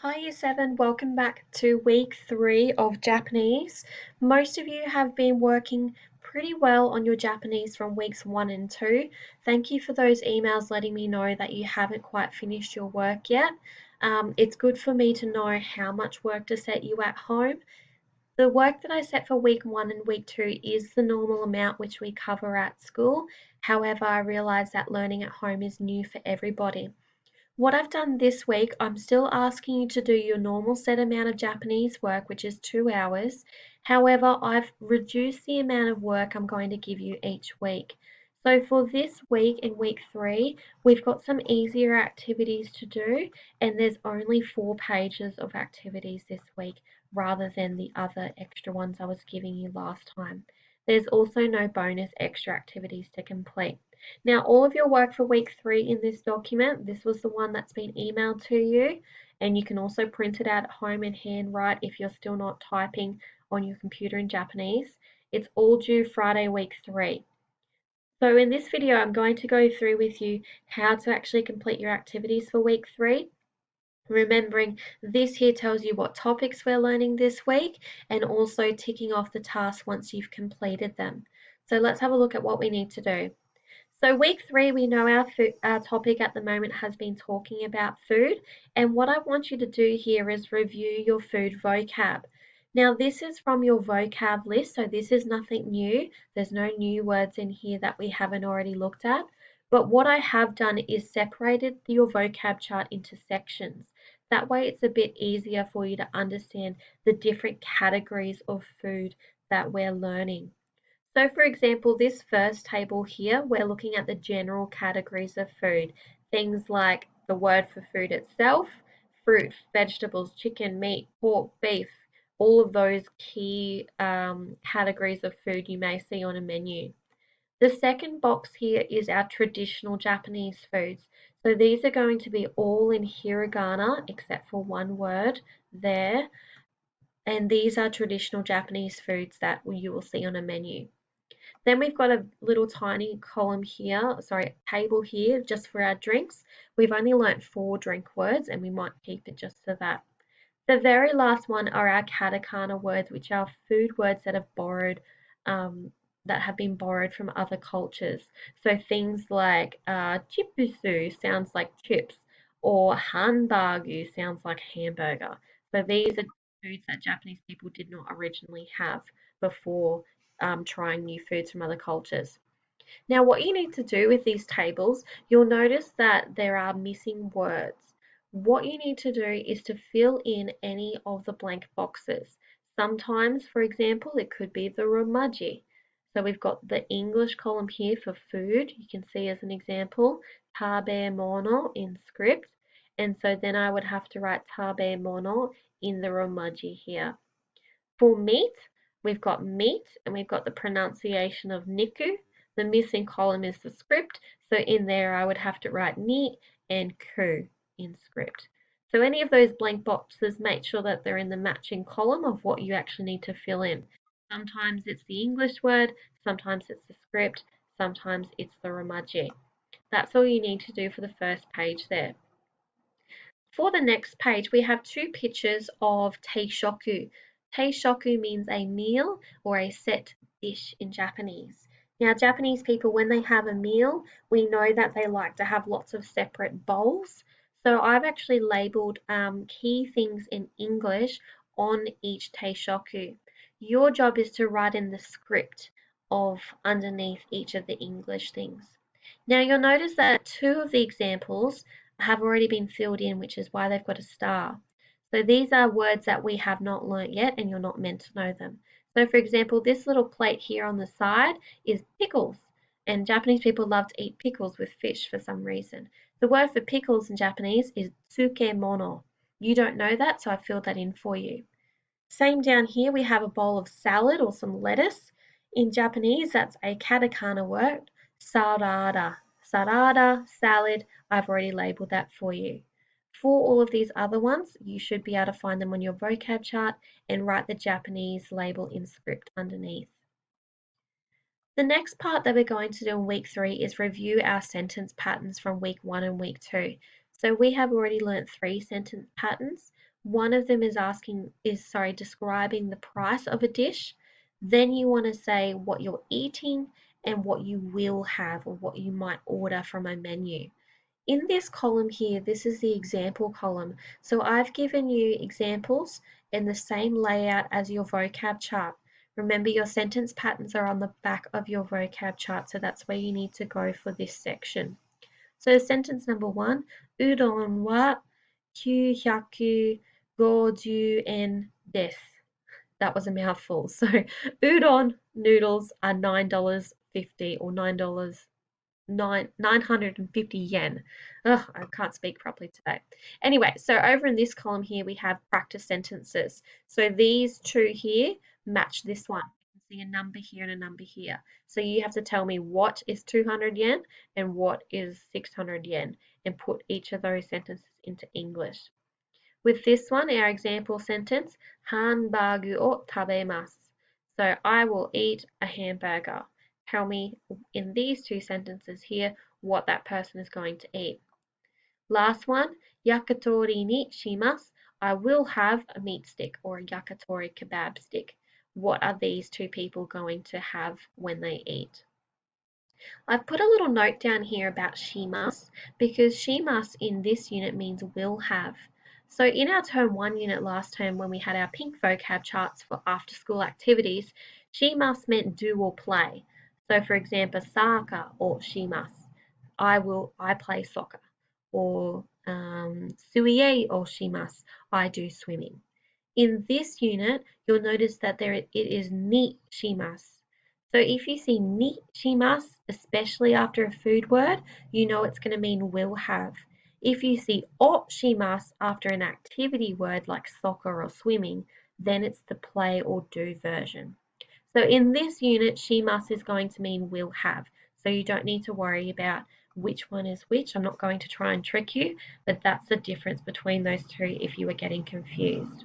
Hi Year 7, welcome back to week 3 of Japanese. Most of you have been working pretty well on your Japanese from weeks 1 and 2. Thank you for those emails letting me know that you haven't quite finished your work yet. It's good for me to know how much work to set you at home. The work that I set for week 1 and week 2 is the normal amount which we cover at school. However, I realise that learning at home is new for everybody. What I've done this week, I'm still asking you to do your normal set amount of Japanese work, which is 2 hours. However, I've reduced the amount of work I'm going to give you each week. So for this week, in week 3, we've got some easier activities to do, and there's only 4 pages of activities this week rather than the other extra ones I was giving you last time. There's also no bonus extra activities to complete. Now, all of your work for week 3 in this document, this was the one that's been emailed to you, and you can also print it out at home and handwrite if you're still not typing on your computer in Japanese. It's all due Friday week 3. So in this video, I'm going to go through with you how to actually complete your activities for week 3. Remembering this here tells you what topics we're learning this week and also ticking off the tasks once you've completed them. So let's have a look at what we need to do. So week 3, we know our topic at the moment has been talking about food, and what I want you to do here is review your food vocab. Now this is from your vocab list, so this is nothing new. There's no new words in here that we haven't already looked at. But what I have done is separated your vocab chart into sections. That way it's a bit easier for you to understand the different categories of food that we're learning. So for example, this first table here, we're looking at the general categories of food. Things like the word for food itself, fruit, vegetables, chicken, meat, pork, beef, all of those key categories of food you may see on a menu. The second box here is our traditional Japanese foods. So these are going to be all in hiragana except for one word there. And these are traditional Japanese foods that you will see on a menu. Then we've got a little tiny column here, table here just for our drinks. We've only learnt 4 drink words and we might keep it just to that. The very last one are our katakana words, which are food words that have been borrowed from other cultures. So things like chipusu sounds like chips, or hanbagu sounds like hamburger. So these are foods that Japanese people did not originally have before trying new foods from other cultures. Now, what you need to do with these tables, you'll notice that there are missing words. What you need to do is to fill in any of the blank boxes. Sometimes, for example, it could be the romaji. So we've got the English column here for food. You can see as an example, tabemono in script. And so then I would have to write tabemono in the romaji here. For meat, we've got meat and we've got the pronunciation of niku. The missing column is the script, so in there I would have to write ni and ku in script. So any of those blank boxes, make sure that they're in the matching column of what you actually need to fill in. Sometimes it's the English word, sometimes it's the script, sometimes it's the romaji. That's all you need to do for the first page there. For the next page, we have 2 pictures of teishoku. Teishoku means a meal or a set dish in Japanese. Now, Japanese people, when they have a meal, we know that they like to have lots of separate bowls. So I've actually labelled key things in English on each teishoku. Your job is to write in the script of underneath each of the English things. Now, you'll notice that 2 of the examples have already been filled in, which is why they've got a star. So these are words that we have not learnt yet and you're not meant to know them. So for example, this little plate here on the side is pickles. And Japanese people love to eat pickles with fish for some reason. The word for pickles in Japanese is tsukemono. You don't know that, so I filled that in for you. Same down here, we have a bowl of salad or some lettuce. In Japanese, that's a katakana word, sarada. Sarada, salad, I've already labelled that for you. For all of these other ones, you should be able to find them on your vocab chart and write the Japanese label in script underneath. The next part that we're going to do in week 3 is review our sentence patterns from week 1 and week 2. So we have already learnt 3 sentence patterns. One of them is describing the price of a dish. Then you want to say what you're eating and what you will have or what you might order from a menu. In this column here, this is the example column. So I've given you examples in the same layout as your vocab chart. Remember, your sentence patterns are on the back of your vocab chart, so that's where you need to go for this section. So sentence number 1, udon wa 950円です. That was a mouthful. So udon noodles are $9.50 or $9 950 yen. Ugh, I can't speak properly today. Anyway, so over in this column here, we have practice sentences. So these two here match this one. You can see a number here and a number here. So you have to tell me what is 200 yen and what is 600 yen and put each of those sentences into English. With this one, our example sentence, hanbagu o tabemasu. So I will eat a hamburger. Tell me in these two sentences here what that person is going to eat. Last one, yakitori ni shimasu. I will have a meat stick or a yakitori kebab stick. What are these two people going to have when they eat? I've put a little note down here about shimasu because shimasu in this unit means will have. So in our term 1 unit last term when we had our pink vocab charts for after school activities, shimasu meant do or play. So for example, soccer or shimasu, I play soccer. Or suie or shimasu, I do swimming. In this unit, you'll notice that it is ni shimasu. So if you see ni shimasu, especially after a food word, you know it's going to mean will have. If you see o shimasu after an activity word like soccer or swimming, then it's the play or do version. So in this unit, shimasu is going to mean will have. So you don't need to worry about which one is which. I'm not going to try and trick you, but that's the difference between those two if you were getting confused.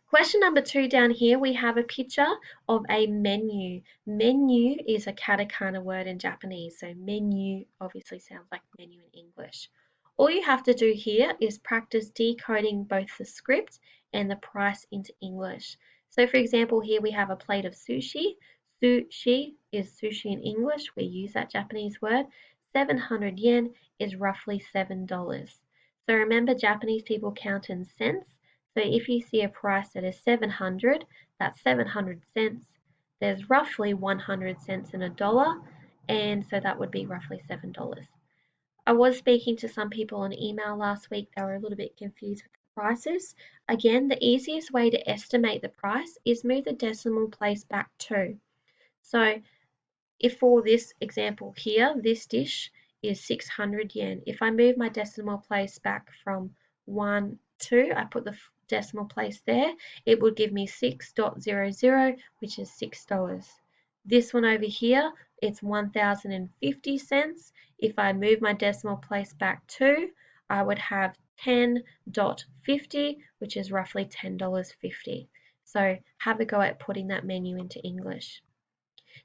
Question number 2 down here, we have a picture of a menu. Menu is a katakana word in Japanese, so menu obviously sounds like menu in English. All you have to do here is practice decoding both the script and the price into English. So for example, here we have a plate of sushi. Sushi is sushi in English. We use that Japanese word. 700 yen is roughly $7. So remember, Japanese people count in cents. So if you see a price that is 700, that's 700 cents. There's roughly 100 cents in a dollar, and so that would be roughly $7. I was speaking to some people on email last week. They were a little bit confused with the prices. Again, the easiest way to estimate the price is move the decimal place back 2. So if for this example here, this dish is 600 yen. If I move my decimal place back from 1, 2, I put the decimal place there, it would give me 6.00, which is $6. This one over here, it's 1,050 cents. If I move my decimal place back 2, I would have 10.50, which is roughly $10.50. So have a go at putting that menu into English.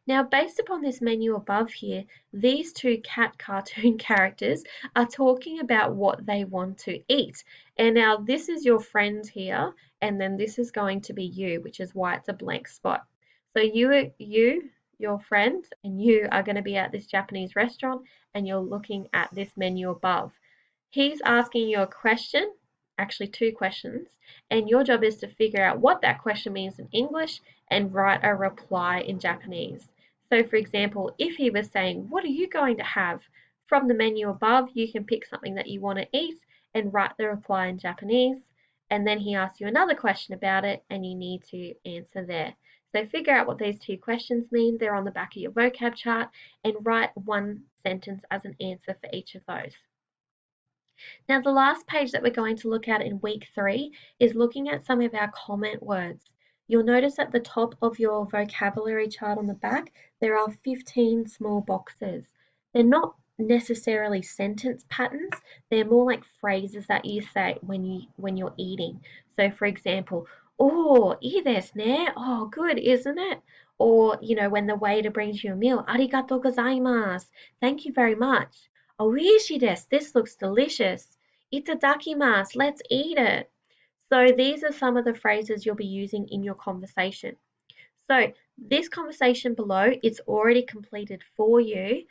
Now, based upon this menu above here, these two cat cartoon characters are talking about what they want to eat. And now this is your friend here, and then this is going to be you, which is why it's a blank spot. So your friend, and you are going to be at this Japanese restaurant, and you're looking at this menu above. He's asking you a question, actually 2 questions, and your job is to figure out what that question means in English and write a reply in Japanese. So for example, if he was saying, what are you going to have? From the menu above, you can pick something that you want to eat and write the reply in Japanese. And then he asks you another question about it and you need to answer there. So figure out what these 2 questions mean. They're on the back of your vocab chart and write one sentence as an answer for each of those. Now the last page that we're going to look at in week 3 is looking at some of our comment words. You'll notice at the top of your vocabulary chart on the back, there are 15 small boxes. They're not necessarily sentence patterns, they're more like phrases that you say when you're eating. So for example, oh, ii desu ne. Oh, good, isn't it? Or, when the waiter brings you a meal, arigatou gozaimasu. Thank you very much. Oishii desu. This looks delicious. Itadakimasu, let's eat it. So these are some of the phrases you'll be using in your conversation. So this conversation below, it's already completed for you.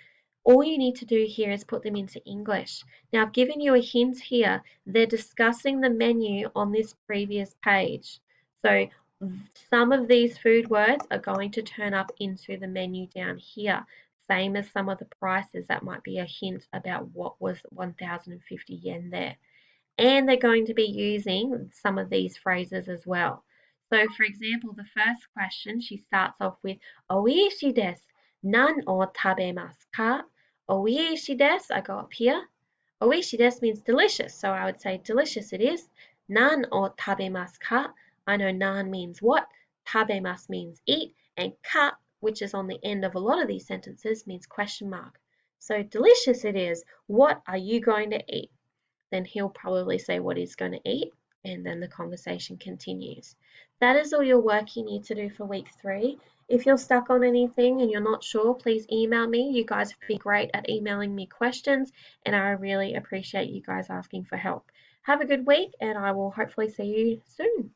All you need to do here is put them into English. Now I've given you a hint here. They're discussing the menu on this previous page. So some of these food words are going to turn up into the menu down here. Same as some of the prices, that might be a hint about what was 1,050 yen there. And they're going to be using some of these phrases as well. So, for example, the first question, she starts off with "Oishi desu. Nan o tabemasu ka?" Oishi desu, I go up here. Oishi desu means delicious, so I would say delicious it is. Nan o tabemasu ka? I know nan means what, tabemasu means eat, and ka, which is on the end of a lot of these sentences, means question mark. So delicious it is. What are you going to eat? Then he'll probably say what he's going to eat, and then the conversation continues. That is all your work you need to do for week 3. If you're stuck on anything and you're not sure, please email me. You guys have been great at emailing me questions, and I really appreciate you guys asking for help. Have a good week, and I will hopefully see you soon.